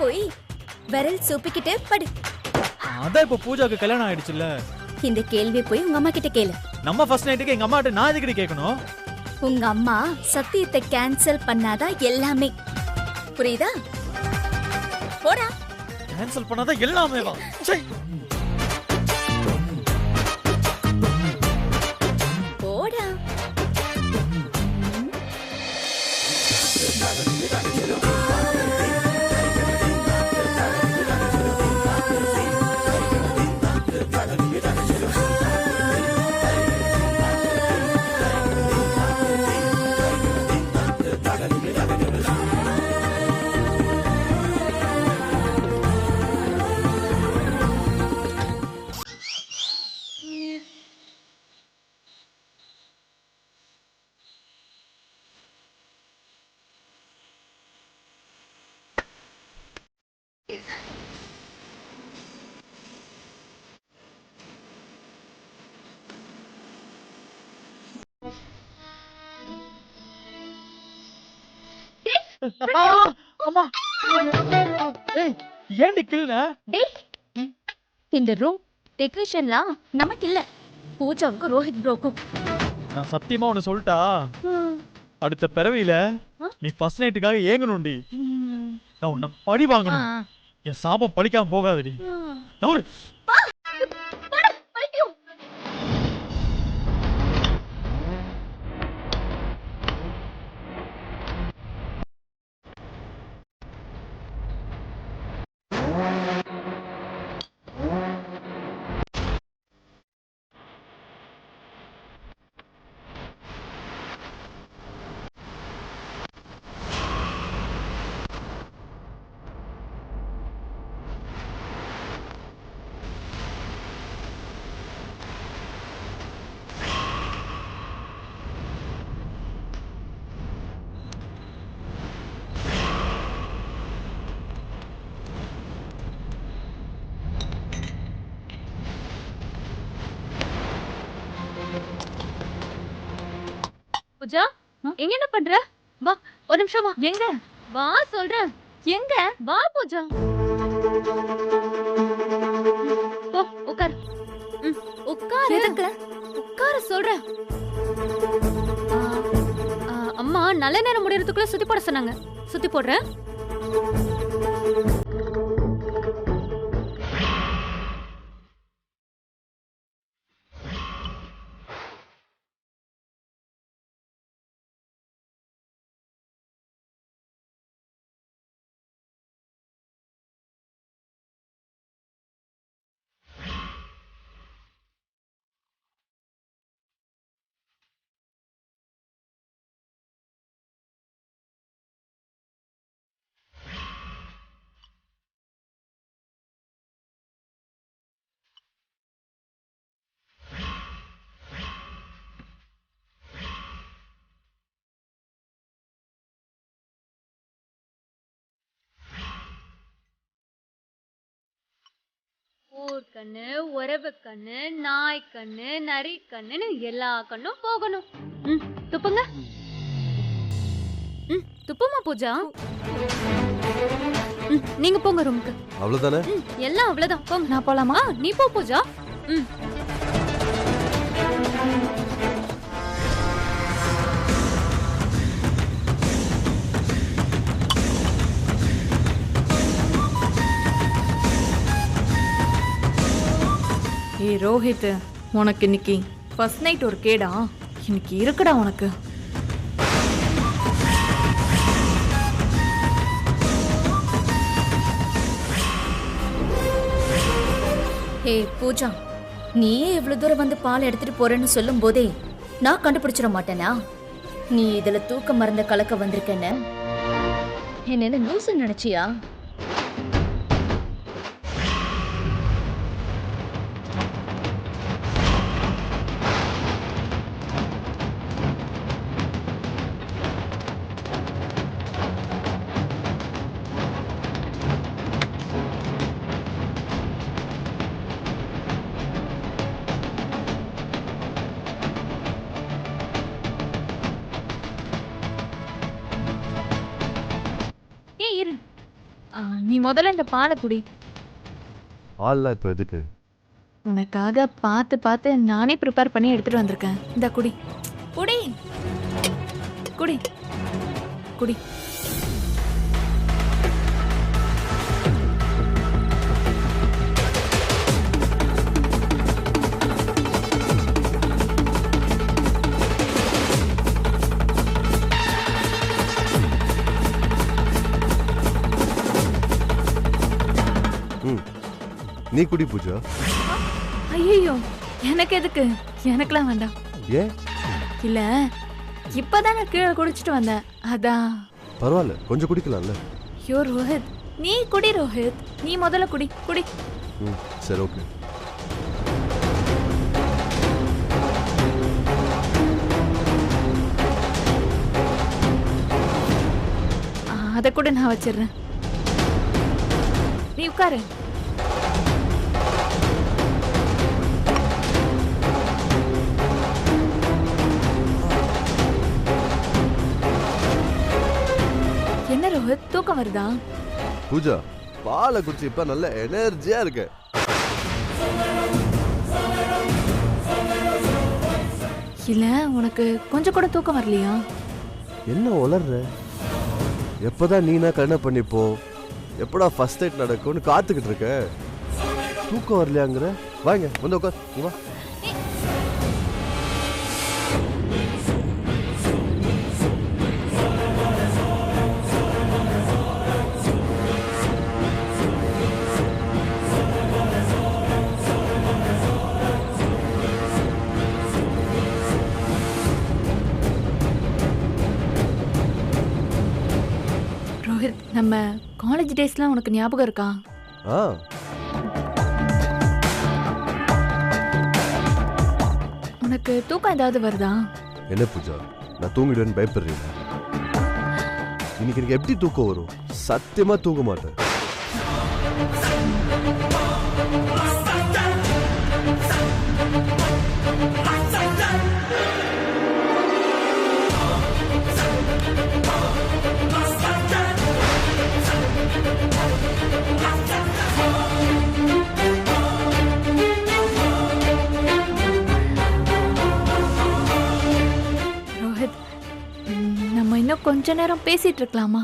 போய் விரல் சூப்பிக்கிட்டு படு. அதான் இப்ப பூஜாக்கு கல்யாணம் ஆயிடுச்சுல்ல. இந்த கேள்வியை போய் உங்க அம்மா கிட்ட கேளு. நம்ம ஃபர்ஸ்ட் நைட்டுக்கு எங்க அம்மாட்ட நான் எதுக்கு கேட்கணும்? உங்க அம்மா சத்தியத்தை கேன்சல் பண்ணாதான் எல்லாமே. புரியுதா? போடா. கேன்சல் பண்ணாதான் எல்லாமே வா. சை. போடா. அம்மா. ஏய், ஏன்டி கிள்ன? இந்த ரூம் டெக்கரேஷன்லாம் நமக்கு இல்ல, பூஜாவுக்கு ரோஹித் ப்ரோக்கும். நான் சத்தியமா உன்னை சொல்லிட்டா, அடுத்த பிறவியில நீ ஃபர்ஸ்ட் நைட்டுக்காக ஏங்கணும்டி. நான் உன்னை பழி வாங்கணும். என் சாபம் பழிக்காம போகாதடி. நவுரு. பூஜா, எங்க என்ன பண்ற? வா, ஒரு நிமிஷம் வா. எங்க? வா சொல்றேன். எங்க? வா பூஜா. போ, உட்கார். உட்கார். எதுக்கு? உட்கார சொல்றேன். அம்மா நல்ல நேரம் முடியறதுக்குள்ள சுத்தி போட சொன்னாங்க. சுத்தி போடுறேன். ஊர் கண்ணு, உறவு கண்ணு, நாய் கண்ணு, நரி கண்ணுன்னு எல்லா கண்ணும் போகணும். துப்புங்க. துப்புமா பூஜா. நீங்க போங்க ரூமுக்கு. அவ்வளவுதானே? எல்லாம் அவ்வளவுதான். போங்க. நான் போலாமா? நீ போ பூஜா. ஏய் ரோஹித், உனக்கு இன்னைக்கு ஃபர்ஸ்ட் நைட் ஒரு கேடா? இன்னைக்கு இருக்குடா உனக்கு. ஏய் பூஜா, நீயே இவ்வளவு தூரம் வந்து பால் எடுத்துட்டு போறேன்னு சொல்லும் போதே நான் கண்டுபிடிச்சிட மாட்டேனா? நீ இதுல தூக்க மருந்த கலக்க வந்திருக்கேன்னு என்ன லூசு நினைச்சியா? நீ முதல்ல இந்த பாலை குடி. ஆள்லாம் இப்போ எதுக்கு? உனக்காக பார்த்து பார்த்து நானே ப்ரிப்பேர் பண்ணி எடுத்துட்டு வந்திருக்கேன். இந்த குடி குடி குடி குடி. நீ குடி பூஜா. ஐயோ, எனக்கு எதுக்கு? எனக்குலாம் வேண்டாம். ஏன்? இல்ல, இப்பதான் நான் கீழே குடிச்சிட்டு வந்தேன், அதான். பரவாயில்ல, கொஞ்சம் குடிக்கலாம்ல. ஐயோ ரோஹித், நீ குடி ரோஹித், நீ முதல்ல குடி குடி. சரி, ஓகே. அதை கூட நான் வச்சிடுறேன், நீ உட்காரு. என்ன ரோஹித், தூக்கம் வருதா? பூஜா, பாலை குடிச்சு இப்ப நல்ல எனர்ஜியா இருக்கு. இல்ல, உனக்கு கொஞ்சம் கூட தூக்கம் வரலையா? என்ன உளர்ற? எப்பதான் நீனா கல்யாணம் பண்ணிப்போ, எப்படா ஃபர்ஸ்ட் நைட் நடக்கும்னு காத்துக்கிட்டு இருக்க. தூக்கம் வரலையாங்கிற? வாங்க வந்து உட்கார், நீ வா. ரோஹித், நம்ம காலேஜ் டேஸ்லாம் உனக்கு ஞாபகம் இருக்கா? ஆ, உனக்கு தூக்கம் ஏதாவது வருதா? என்ன பூஜா, நான் தூங்கிடுவேன்னு பயப்படுறீங்க? இன்னைக்கு எனக்கு எப்படி தூக்கம் வரும்? சத்தியமா தூங்க மாட்டேன். ரோஹித், நம்ம இன்னும் கொஞ்ச நேரம் பேசிட்டு இருக்கலாமா?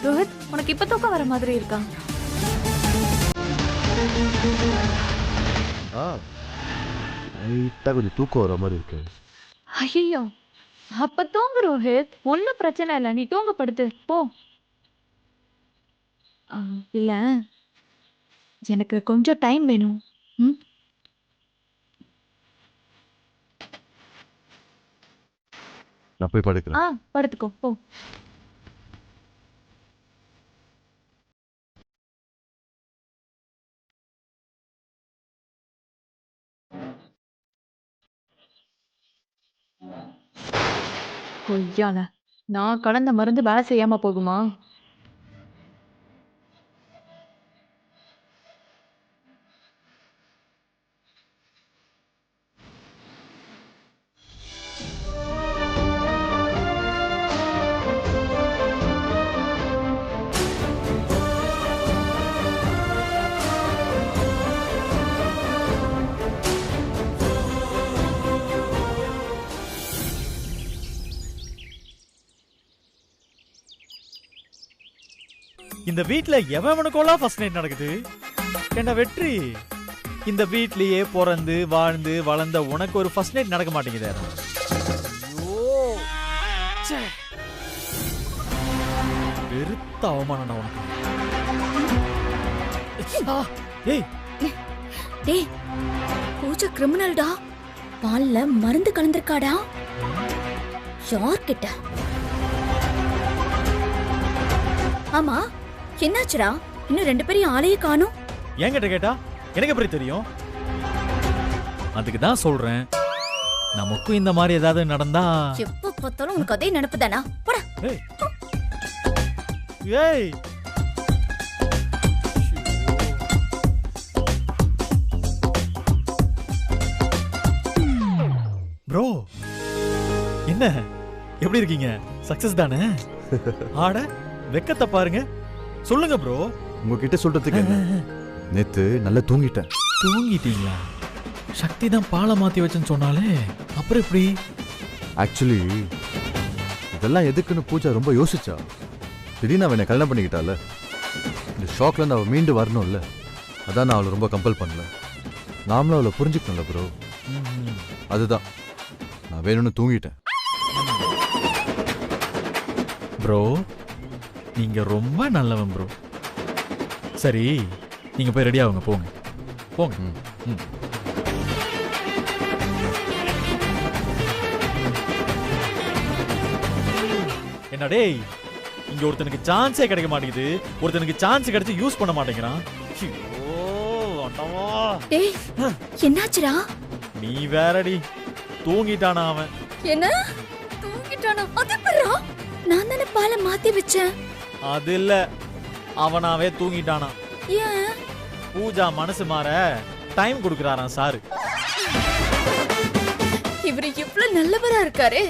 ரோஹித், உனக்கு இப்ப தூக்கம் வர மாதிரி இருக்கா? லைட்டா கொஞ்சம் தூக்கம் வர மாதிரி இருக்கு. ஐயோ, அப்ப தூங்கு ரோஹித், ஒன்னும் பிரச்சனை இல்லை, நீ தூங்க படுத்து போ. இல்ல, எனக்கு கொஞ்சம் டைம் வேணும். நான் போய் படுக்கிறேன். படுத்துக்கோ போ. கொய்யால, நான் கலந்த மருந்து வேலை செய்யாம போகுமா? இந்த வீட்ல எவனுக்கோலாம் ஃபர்ஸ்ட் நைட் நடக்குது? என்ன வெற்றி, இந்த வீட்லயே பிறந்து வாழ்ந்து வளர்ந்த உனக்கு ஒரு ஃபர்ஸ்ட் நைட் நடக்க மாட்டேங்குது. பெருத்த அவமானம்டா உனக்கு. ஏய் டேய், பூஜா கிரிமினல்டா. பால்ல மருந்து கலந்திருக்காடா. யார்கிட்ட? ஆமா, என்னாச்சுடா? இன்னும் 2 பேரையும் ஆளையே காணோம். என்கிட்ட கேட்டா எனக்கு எப்படி தெரியும்? அதுக்கு தான் சொல்றேன், நமக்கும் இந்த மாதிரி ஏதாவது நடந்தா. எப்ப பார்த்தாலும் உனக்கு அதே நினைப்புதானா? போடா. ஏய், ப்ரோ, என்ன எப்படி இருக்கீங்க? சக்சஸ் தானே? ஆட வெக்கத்தை பாருங்க. சொல்லுங்க ப்ரோ. உங்ககிட்ட சொல்றதுக்கு என்ன? நேத்து நல்லா தூங்கிட்டேன். தூங்கிட்டீங்களா? சக்தி தான் பாலை மாத்தி வச்சேன்னு சொன்னாலே, அப்புறம் எப்படி? ஆக்சுவலி இதெல்லாம் எதுக்குன்னு பூஜா ரொம்ப யோசிச்சா. திடீர்னு அவன் என்னை கல்யாணம் பண்ணிக்கிட்டால, இந்த ஷாக்ல இருந்து அவள் மீண்டு வரணும்ல, அதான் நான் அவளை ரொம்ப கம்பல் பண்ணல. நாமளும் அவளை புரிஞ்சுக்கணும்ல ப்ரோ. அதுதான் நான் வேணும்னு தூங்கிட்டேன். ப்ரோ நீங்க ரொம்ப நல்லவன் ப்ரோ. சரி நீங்க போய் ரெடி ஆகுங்க, போங்க போங்க. என்ன டேய், இங்க ஒருத்தனுக்கு சான்ஸே கிடைக்க மாட்டேங்குது, ஒருத்தனுக்கு சான்ஸ் கிடைச்சு யூஸ் பண்ண மாட்டேங்கிறான். டேய் என்னாச்சுடா? நீ வேறடி, தூங்கிட்டானா அவன். என்ன தூங்கிட்டானா? அது எப்படிடா? நான் தானே பாலை மாத்தி வச்சேன். அது இல்ல, அவனாவே தூங்கிட்டானா. ஏன்? பூஜா மனசு மாற டைம் கொடுக்கறாராம் சாரு. இவரு இவ்வளவு நல்லவரா இருக்காரே,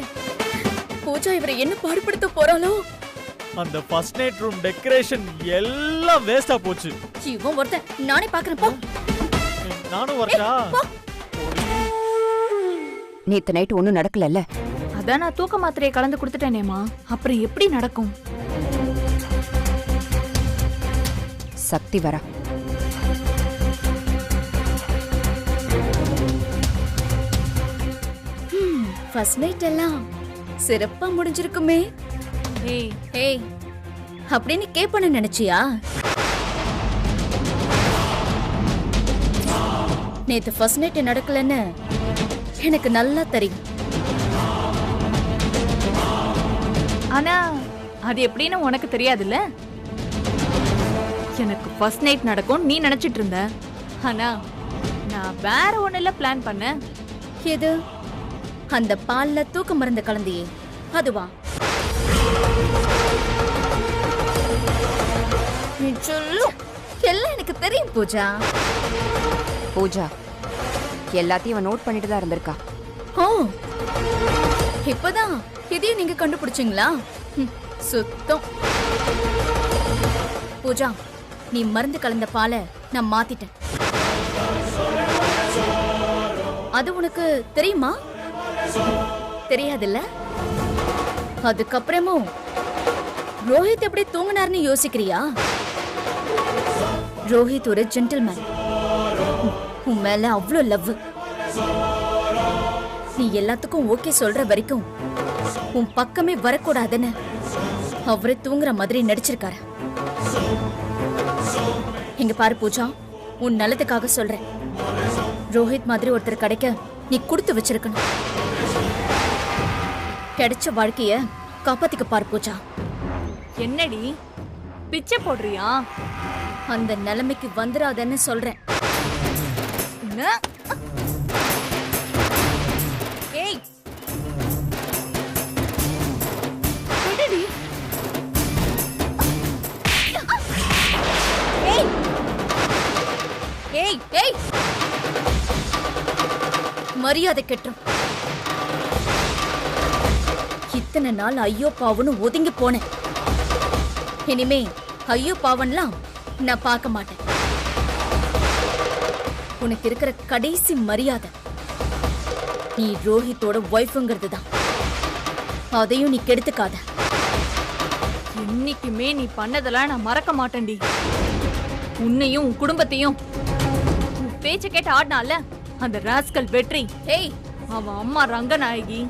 பூஜா இவரை என்ன பாடுபடுத்த போறாளோ? அந்த ஃபர்ஸ்ட் நைட் ரூம் டெக்கரேஷன் எல்லாம் வேஸ்டா போச்சு. இவன் ஒருத்தன், நானே பாக்குறேன் போ. நானும் வரட்டா? நேத்து நைட் ஒண்ணும் நடக்கலல்ல? அதான் நான் தூக்க மாத்திரையை கலந்து கொடுத்துட்டேனேமா, அப்புறம் எப்படி நடக்கும்? சக்தி வரா. ஃபர்ஸ்ட் நைட் எல்லாம் சிறப்பா முடிஞ்சிருக்குமே. ஏய் ஏய் அப்படின்னு கேப்பன நினைச்சியா? நேத்து ஃபர்ஸ்ட் நைட் நடக்கலன்னு எனக்கு நல்லா தெரியும். ஆனா அது எப்படின்னு உனக்கு தெரியாதுல்ல? எனக்கு ஃபர்ஸ்ட் நைட் நடக்கும் நீ நினைச்சிட்டு இருந்த, ஆனா நான் வேற ஒண்ணுல பிளான் பண்ணேன். எது? அந்த பால்ல தூக்க மருந்து கலந்தியே அதுவா? நீ சொல்லு, எல்லாம் எனக்கு தெரியும் பூஜா. பூஜா எல்லாத்தையும் அவன் நோட் பண்ணிட்டு தான் இருந்திருக்கா. ஓ, இப்பதான் இதையும் நீங்க கண்டுபிடிச்சீங்களா? சுத்தம். பூஜா, நீ மருந்து கலந்த பாலை நான் மாத்திட்டேன். அது உனக்கு தெரியுமா? தெரியாதுல்ல? அதுக்கப்புறமும் ரோஹித் எப்படி தூங்கினார்னு யோசிக்கிறியா? ரோஹித் ஒரு ஜென்டில்மேன். உன் மேல அவ்வளோ லவ். நீ எல்லாத்துக்கும் ஓகே சொல்ற வரைக்கும் உன் பக்கமே வரக்கூடாதுன்னு அவரே தூங்குற மாதிரி நடிச்சிருக்காரு. இங்க பாரு பூஜா, உன் நல்லதுக்காக சொல்றேன். ரோஹித் மாதிரி ஒருத்தர் கிடைக்க நீ கொடுத்து வச்சிருக்கணும். கிடைச்ச வாழ்க்கைய காப்பாத்திக்க பாரு பூஜா. என்னடி பிச்சை போடுறியா? அந்த நிலைமைக்கு வந்துடாதன்னு சொல்றேன். என்ன? ஏய் விடுடி. ஏய் ஏய் ஏய், மரியாதை கெட்டும். இத்தனை நாள் ஐயோ பாவன்னு ஒதுங்கி போனேன். இனிமே ஐயோ பாவன்லாம் நான் பார்க்க மாட்டேன். உனக்கு இருக்கிற கடைசி மரியாதை நீ ரோஹித்தோட ஒய்ஃப்ங்கிறது தான். அதையும் நீ கெடுத்துக்காத. இன்னைக்குமே நீ பண்ணதெல்லாம் நான் மறக்க மாட்டேன்டி. உன்னையும் உன் குடும்பத்தையும் உன் பேச்ச கேட்டு ஆடினால அந்த ராஸ்கல் வெற்றி, ஏய் அவன் அம்மா ரங்கநாயகி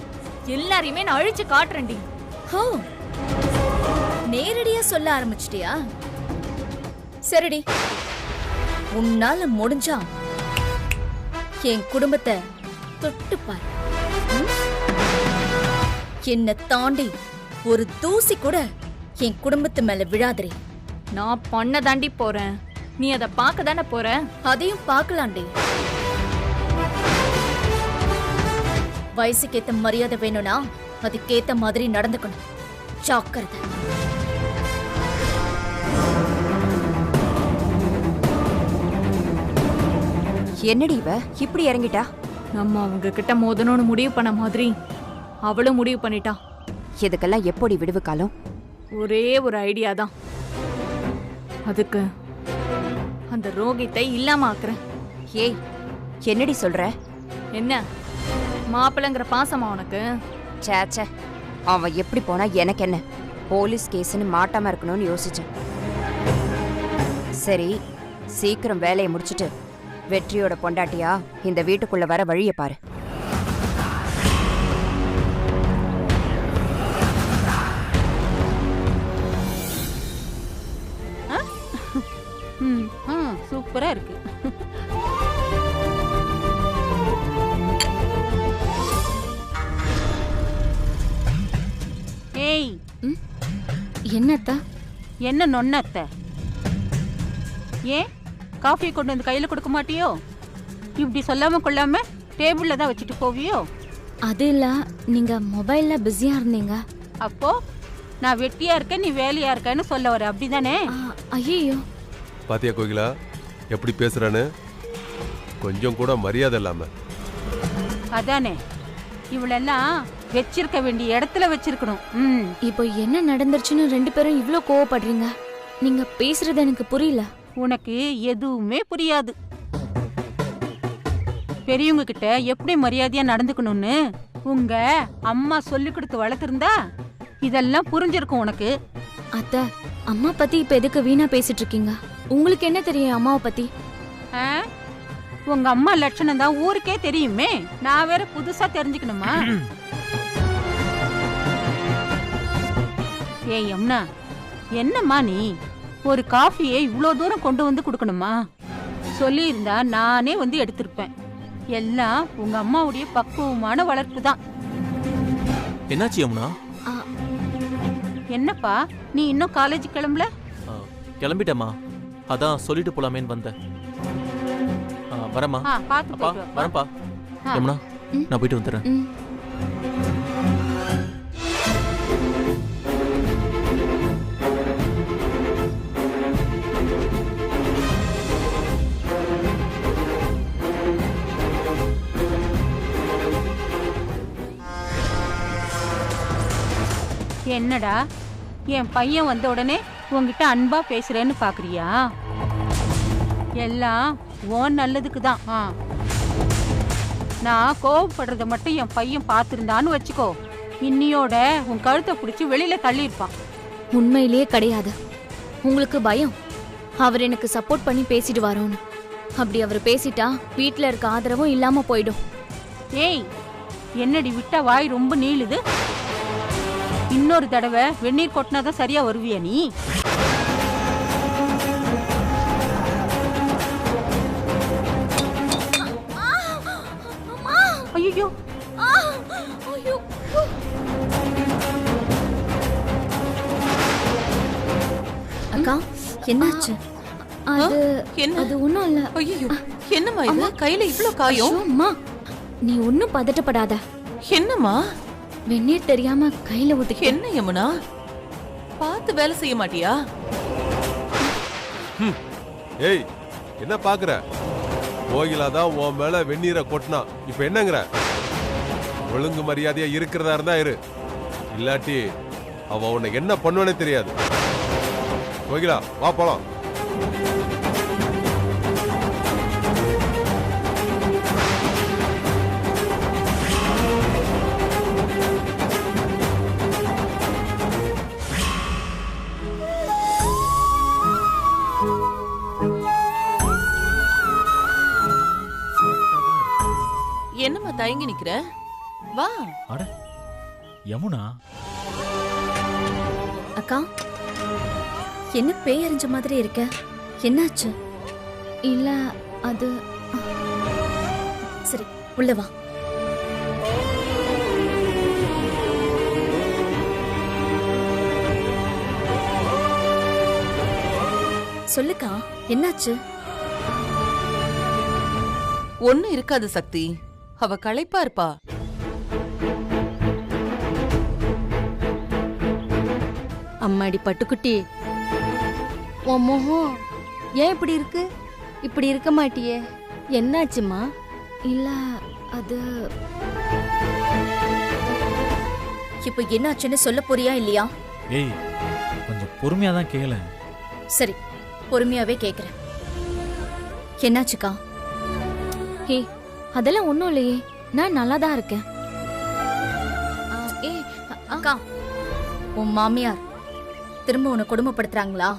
எல்லாரையுமே நான் அழிச்சு காட்டுறேன்டி. ஹோ, நேரடியா சொல்ல ஆரம்பிச்சிட்டியா? சரிடி, உன்னால முடிஞ்சா என் குடும்பத்தை தொட்டு பாரு. என்ன தாண்டி ஒரு தூசி கூட என் குடும்பத்து மேல விழாதே. நான் பண்ண தாண்டி போறேன், நீ அதை பார்க்க தானே போற. அதையும் பார்க்கலாண்டி. வயசுக்கு ஏத்த மரியாதை வேணும்னா அதுக்கேத்த மாதிரி நடந்துக்கணும். ஜாக்கிரதை. என்னடி இவ இப்படி இறங்கிட்டா? நம்ம அவங்க கிட்ட மோதணும்னு முடிவு பண்ண மாதிரி அவளும் முடிவு பண்ணிட்டா. இதுக்கெல்லாம் எப்படி விடுவு காலம்? ஒரே ஒரு ஐடியா தான். அதுக்கு அந்த ரோகித்தை இல்லாம ஆக்குறேன். ஏய், என்னடி சொல்ற? என்ன மாப்பிள்ளைங்கிற பாசமா உனக்கு? சேச்சே, அவன் எப்படி போனா எனக்கு என்ன? போலீஸ் கேஸ்னு மாட்டாம இருக்கணும்னு யோசிச்சேன். சரி, சீக்கிரம் வேலையை முடிச்சிட்டு வெற்றியோட பொண்டாட்டியா இந்த வீட்டுக்குள்ள வர வழியை பாரு. சூப்பரா இருக்கு. ஏய், என்னத்த? என்ன நொன்னத்த? ஏன் காஃபி கொண்டு வந்து கையில கொடுக்க மாட்டியோ? இப்படி சொல்லாம கொள்ளாம டேபிள்ல தான் வச்சுட்டு போவியோ? அது இல்ல, நீங்க மொபைல்ல பிஸியா இருந்தீங்க. அப்போ நான் வெட்டியா இருக்கேன், நீ வேலையா இருக்கேன்னு சொல்ல வர, அப்படிதானே? ஐயோ, பாத்தியா கோகிலா எப்படி பேசுறான்னு? கொஞ்சம் கூட மரியாதை இல்லாம. அதானே, இவளெல்லாம் வச்சிருக்க வேண்டிய இடத்துல வச்சிருக்கணும். இப்போ என்ன நடந்துருச்சுன்னு 2 பேரும் இவ்ளோ கோவப்படுறீங்க? நீங்க பேசுறது எனக்கு புரியல. உனக்கு எதுவுமே புரியாது. பெரியவங்க கிட்ட எப்படி மரியாதையா நடந்துக்கணும்னு உங்க அம்மா சொல்லி கொடுத்து வளர்த்திருந்தா இதெல்லாம் புரிஞ்சிருக்கும் உனக்கு. அத்தை, அம்மா பத்தி இப்ப எதுக்கு வீணா பேசிட்டு இருக்கீங்க? உங்களுக்கு என்ன தெரியும் அம்மாவை பத்தி? உங்க அம்மா லட்சணம் தான் ஊருக்கே தெரியுமே, நான் வேற புதுசா தெரிஞ்சுக்கணுமா? ஏய் யமுனா, என்னம்மா நீ ஒரு காஃபியை இவ்வளோ தூரம் கொண்டு வந்து கொடுக்கணுமா? சொல்லியிருந்தா நானே வந்து எடுத்திருப்பேன். எல்லாம் உங்க அம்மாவுடைய பக்குவமான வளர்ப்பு தான். என்னாச்சு யமுனா? என்னப்பா, நீ இன்னும் காலேஜ் கிளம்பல? கிளம்பிட்டேம்மா, அதான் சொல்லிட்டு போலாமேன்னு வந்தேன். வரமா? பாத்து வரப்பா. யமுனா, நான் போயிட்டு வந்துடுறேன். என்னடா, என் பையன் வந்த உடனே உன்கிட்ட அன்பா பேசுறேன்னு பாக்குறியா? எல்லாம் உன் நல்லதுக்கு தான். நான் கோவப்படுறத மட்டும் என் பையன் பார்த்திருந்தான்னு வச்சுக்கோ, இன்னியோட உன் கழுத்தை பிடிச்சி வெளியில தள்ளியிருப்பான். உண்மையிலேயே கிடையாது. உங்களுக்கு பயம் அவர் எனக்கு சப்போர்ட் பண்ணி பேசிட்டு வரோன்னு. அப்படி அவர் பேசிட்டா வீட்டுல இருக்க ஆதரவும் இல்லாம போயிடும். ஏய், என்னடி விட்டா வாய் ரொம்ப நீளுது? இன்னொரு தடவை வெந்நீர் கொட்டினாதான் சரியா வருவியா நீ? ஐயோ, அக்கா, என்னாச்சு? அது ஒண்ணும் இல்ல. ஐயோ, என்னம்மா இது? கையில இவ்ளோ காயம்? அம்மா, நீ ஒன்னும் பதட்டப்படாத. என்னம்மா? வெந்நீர் தெரியாம கையில ஊத்தி. என்ன யமுனா, பார்த்து வேலை செய்ய மாட்டியா? ஏய், என்ன பாக்குற? கோகிலா தான் உன் மேல வெந்நீரை கொட்டினா, இப்ப என்னங்கிற? ஒழுங்கு மரியாதையா இருக்கிறதா இருந்தா இரு, இல்லாட்டி அவ உன்னை என்ன பண்ணுவானே தெரியாது. கோகிலா, வா போலாம். என்னம்மா தயங்கி நிக்கிற? வா. அட யமுனா. அக்கா, என்ன பேய் அறிஞ்ச மாதிரி இருக்க? என்னாச்சு? இல்ல, அது சரி, உள்ள வா. சொல்லுக்கா, என்னாச்சு? ஒண்ணு இருக்காது சக்தி, அவ களைப்பா இருப்பா. அம்மாடி பட்டுக்குட்டி, உன் முகம் ஏன் இப்படி இருக்கு? இப்படி இருக்க மாட்டியே, என்னாச்சுமா? இல்ல, அது இப்போ என்னாச்சுன்னு சொல்ல போறியா இல்லையா? ஏய் கொஞ்சம் பொறுமையா தான் கேள. சரி, பொறுமையாவே கேக்குறேன். என்னாச்சுக்கா? ஹே, அதெல்லாம் ஒண்ணும் இல்லையே, நான் நல்லா தான் இருக்கேன். அக்கா, உன் மாமியார் திரும்ப உன்னை கொடுமைப்படுத்துறாங்களா?